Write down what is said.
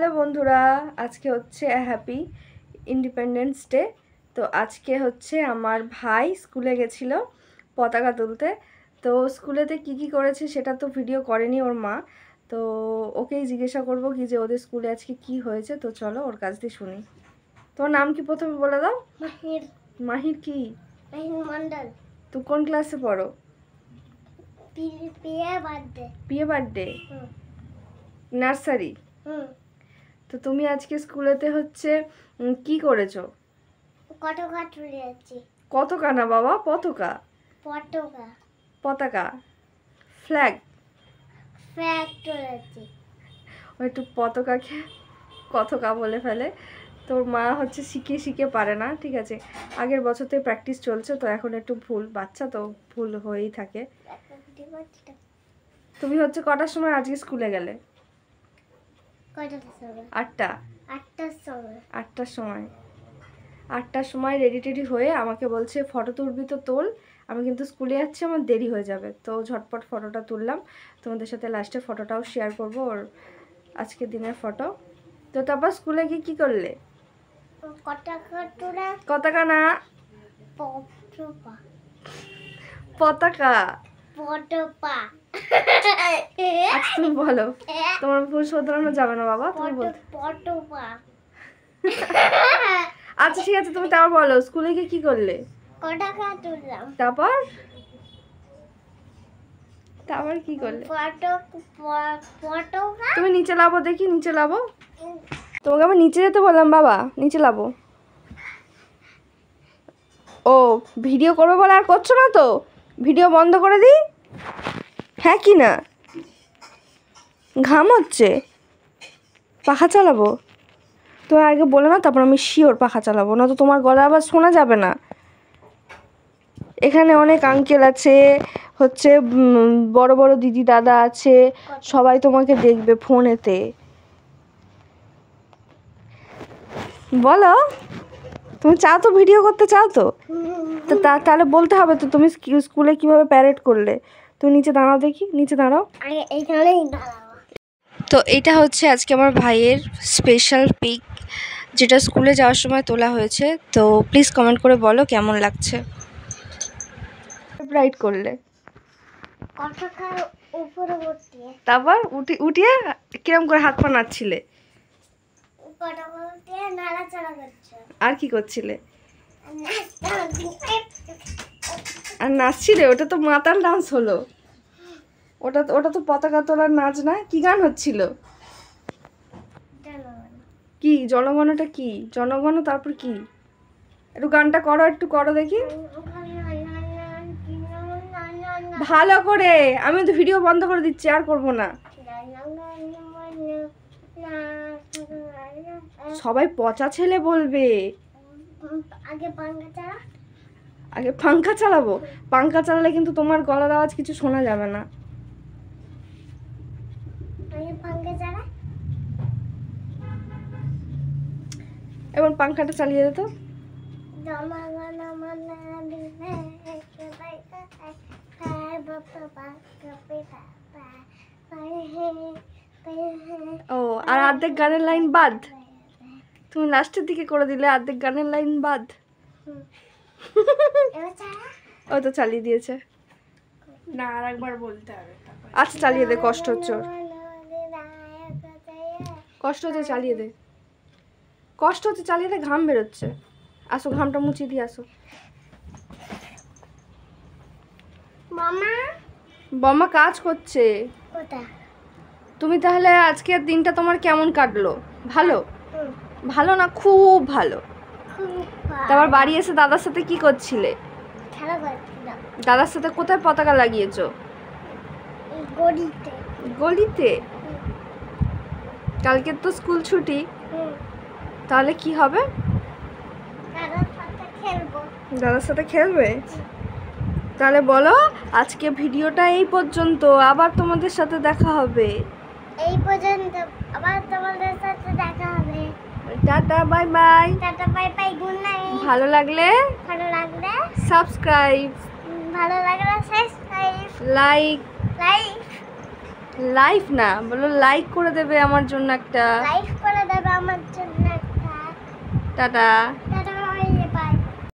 Hello বন্ধুরা, আজকে হচ্ছে হ্যাপি ইন্ডিপেন্ডেন্স ডে। তো আজকে হচ্ছে আমার ভাই স্কুলে গেছিল পতাকা তুলতে। তো স্কুলেতে কি কি করেছে সেটা তো ভিডিও করেনি ওর মা। তো ওকেই জিজ্ঞাসা করবো কি যে ওদের স্কুলে আজকে কি হয়েছে। তো চলো ওর কাছ দিয়ে শুনি। তোমার নাম কি প্রথমে বলে দাও। মাহির। মাহির কি? মাহির মন্ডল। তুমি কোন ক্লাসে পড়ো? পিয়ে বার্থডে। পিয়ে বার্থডে নার্সারি। তো তুমি আজকে স্কুলেতে হচ্ছে কি করেছো? পতাকা তুলেছি। কতকা না বাবা, পতাকা। পতাকা। পতাকা, ফ্ল্যাগ। ফ্ল্যাগ তুলেছি। ও একটু পতাকাকে কতকা বলে ফেলে। তোর মা হচ্ছে শিখে শিখে পারে না, ঠিক আছে। আগের বছর থেকে প্র্যাকটিস চলছে, তো এখন একটু ভুল, বাচ্চা তো ভুল হয়েই থাকে। তুমি হচ্ছে কটার সময় আজকে স্কুলে গেলে? আটটা। 8টার সময়। 8টার সময় রেডি টেডি হয়ে আমাকে বলছে ফটো তুলবি, তো তোল, আমি কিন্তু স্কুলে যাচ্ছি, আমার দেরি হয়ে যাবে। তো ঝটপট ফটোটা তুললাম, তোমাদের সাথে লাস্টে ফটোটাও শেয়ার করবো, ওর আজকের দিনের ফটো। তো তারপর স্কুলে গিয়ে কী করলে? পতাকা না, পতাকা। আচ্ছা তুমি বলো, তোমার ভুল শোধরানো যাবে না বাবা, তুমি বল। আচ্ছা ঠিক আছে, তুমি তাও বলো স্কুলে গিয়ে কি করলে? তারপর তারপর কি করলে? তুমি নিচে লাবো, দেখি নিচে লাবো। তোমাকে আমি নিচে যেতে বললাম বাবা, নিচে লাবো। ও ভিডিও করবে বলে আর করছো না তো? ভিডিও বন্ধ করে দিই? হ্যাঁ কি না, ঘাম হচ্ছে, পাখা চালাবো? তো আগে বলে না, তারপর আমি শিওর পাখা চালাবো, না তো তোমার গলা আবার শোনা যাবে না। এখানে অনেক আঙ্কেল আছে, হচ্ছে বড় বড় দিদি দাদা আছে, সবাই তোমাকে দেখবে ফোনেতে। বলো, তুমি চাও তো, ভিডিও করতে চাও তো? তো তাহলে বলতে হবে তো তুমি স্কুলে কিভাবে প্যারেড করলে। তুমি নিচে দাঁড়াও, দেখি নিচে দাঁড়াও। তো এটা হচ্ছে আজকে আমার ভাইয়ের স্পেশাল পিক, যেটা স্কুলে যাওয়ার সময় তোলা হয়েছে। তো প্লিজ কমেন্ট করে বলো কেমন লাগছে। রাইট করলে, তারপর উঠিয়ে কিরম করে হাত পা নাড়ছিলে? আর কি করছিলে? আর নাচছিলে? ওটা তো মাতাল ডান্স হলো। ওটা তো পতাকা তোলার নাচ না। কি গান হচ্ছিল? কি জনগণটা? কি জনগণ, তারপর কি? একটু গানটা করো, একটু করো দেখি ভালো করে। আমি তো ভিডিও বন্ধ করে দিচ্ছি, আর করবো না। সবাই পচা ছেলে বলবে। আগে পাঙ্খা চালাবো? পাঙ্খা চালালে কিন্তু তোমার গলার আওয়াজ কিছু শোনা যাবে না। এবার পাঙ্খাটা চালিয়ে দে তো। ও, আর অর্ধেক গানের লাইন বাদ। তুমি লাস্টের দিকে করে দিলে, অর্ধেক গানের লাইন বাদ। ও তো চালিয়ে দিয়েছে না, আর একবার বলতে হবে। আচ্ছা চালিয়ে দে, কষ্ট হচ্ছে ওর, কষ্ট হচ্ছে, চালিয়ে দে, কষ্ট হচ্ছে, চালিয়ে দে, ঘাম বেরোচ্ছে। আসো, ঘামটা মুছিয়ে দিয়ে আসো। বম্মা কাজ করছে। তুমি তাহলে আজকের দিনটা তোমার কেমন কাটলো? ভালো? ভালো না খুব ভালো? তারপর বাড়ি এসে দাদার সাথে কি করছিলে? দাদার সাথে কোথায় পতাকা লাগিয়েছো? গলিতে। কালকে তো স্কুল ছুটি, তাহলে কি হবে? দাদার সাথে খেলবে? তাহলে বলো আজকে ভিডিওটা এই পর্যন্ত, আবার তোমাদের সাথে দেখা হবে। এই পর্যন্ত, আবার তোমাদের সাথে দেখা হবে। Tata bye bye. Tata bye bye, good night. ভালো লাগলে সাবস্ক্রাইব, ভালো লাগলে সাবস্ক্রাইব, লাইক না বলো, লাইক করে দেবে আমার জন্য একটা। লাইক করে টাটা।